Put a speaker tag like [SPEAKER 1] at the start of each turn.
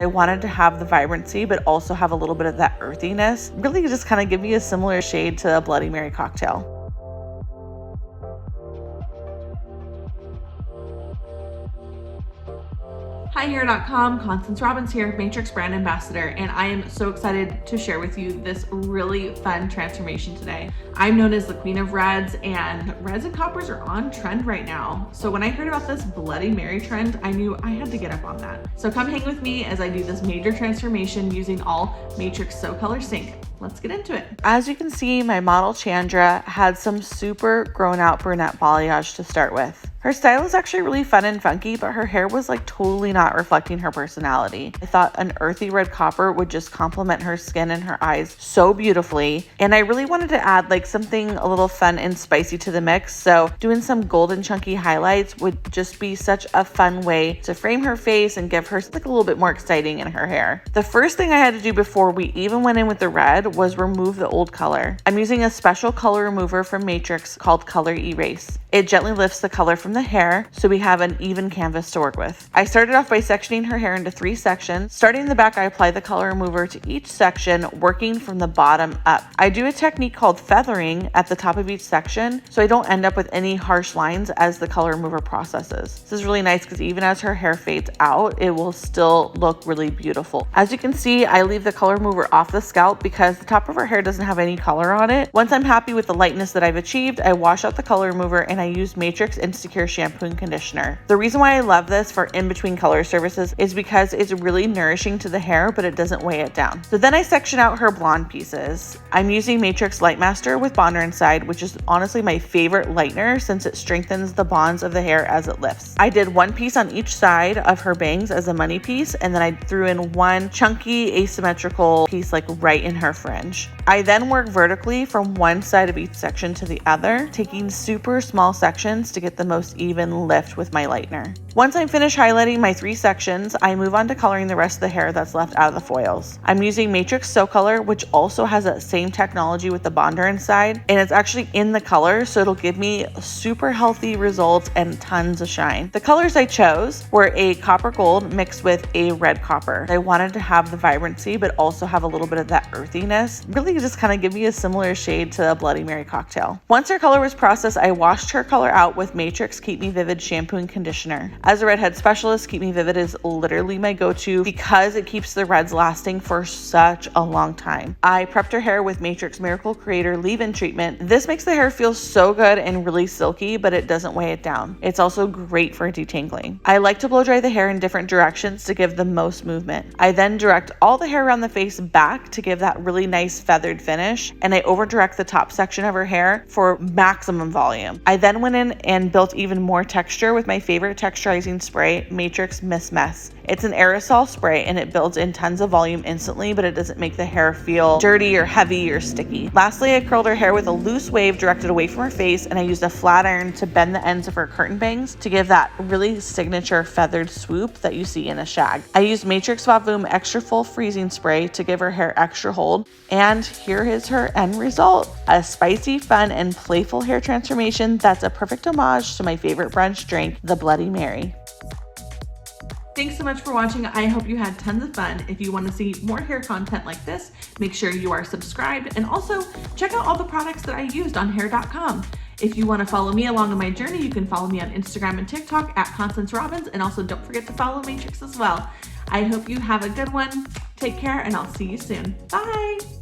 [SPEAKER 1] I wanted to have the vibrancy, but also have a little bit of that earthiness. Really just kind of give me a similar shade to a Bloody Mary cocktail.
[SPEAKER 2] Hi, Hair.com, Constance Robbins here, Matrix brand ambassador, and I am so excited to share with you this really fun transformation today. I'm known as the queen of reds, and reds and coppers are on trend right now. So when I heard about this Bloody Mary trend, I knew I had to get up on that. So come hang with me as I do this major transformation using all Matrix So Color Sync. Let's get into it.
[SPEAKER 1] As you can see, my model Chandra had some super grown out brunette balayage to start with. Her style is actually really fun and funky, but her hair was like totally not reflecting her personality. I thought an earthy red copper would just complement her skin and her eyes so beautifully. And I really wanted to add like something a little fun and spicy to the mix. So doing some golden chunky highlights would just be such a fun way to frame her face and give her like a little bit more exciting in her hair. The first thing I had to do before we even went in with the red was remove the old color. I'm using a special color remover from Matrix called Color Erase. It gently lifts the color from the hair so we have an even canvas to work with. I started off by sectioning her hair into 3 sections. Starting in the back, I apply the color remover to each section, working from the bottom up. I do a technique called feathering at the top of each section so I don't end up with any harsh lines as the color remover processes. This is really nice because even as her hair fades out, it will still look really beautiful. As you can see, I leave the color remover off the scalp because the top of her hair doesn't have any color on it. Once I'm happy with the lightness that I've achieved, I wash out the color remover and I use Matrix Insecure shampoo and conditioner. The reason why I love this for in-between color services is because it's really nourishing to the hair, but it doesn't weigh it down. So then I section out her blonde pieces. I'm using Matrix Light Master with Bonder Inside, which is honestly my favorite lightener since it strengthens the bonds of the hair as it lifts. I did 1 piece on each side of her bangs as a money piece, and then I threw in 1 chunky asymmetrical piece like right in her fringe. I then work vertically from one side of each section to the other, taking super small sections to get the most even lift with my lightener. Once I'm finished highlighting my 3 sections, I move on to coloring the rest of the hair that's left out of the foils. I'm using Matrix So Color, which also has that same technology with the Bonder Inside, and it's actually in the color, so it'll give me super healthy results and tons of shine. The colors I chose were a copper gold mixed with a red copper. I wanted to have the vibrancy, but also have a little bit of that earthiness. Really just kind of give me a similar shade to a Bloody Mary cocktail. Once her color was processed, I washed her color out with Matrix Keep Me Vivid shampoo and conditioner. As a redhead specialist, Keep Me Vivid is literally my go-to because it keeps the reds lasting for such a long time. I prepped her hair with Matrix Miracle Creator leave-in treatment. This makes the hair feel so good and really silky, but it doesn't weigh it down. It's also great for detangling. I like to blow dry the hair in different directions to give the most movement. I then direct all the hair around the face back to give that really nice feathered finish, and I over direct the top section of her hair for maximum volume. I then went in and built even more texture with my favorite texturizing spray, Matrix Miss Mess. It's an aerosol spray and it builds in tons of volume instantly, but it doesn't make the hair feel dirty or heavy or sticky. Lastly, I curled her hair with a loose wave directed away from her face, and I used a flat iron to bend the ends of her curtain bangs to give that really signature feathered swoop that you see in a shag. I used Matrix Vavoom Extra Full Freezing Spray to give her hair extra hold, and here is her end result. A spicy, fun, and playful hair transformation that's a perfect homage to my favorite brunch drink, the Bloody Mary.
[SPEAKER 2] Thanks so much for watching. I hope you had tons of fun. If you want to see more hair content like this, make sure you are subscribed, and also check out all the products that I used on Hair.com. If you want to follow me along on my journey, you can follow me on Instagram and TikTok at Constance Robbins, and also don't forget to follow Matrix as well. I hope you have a good one. Take care, and I'll see you soon. Bye.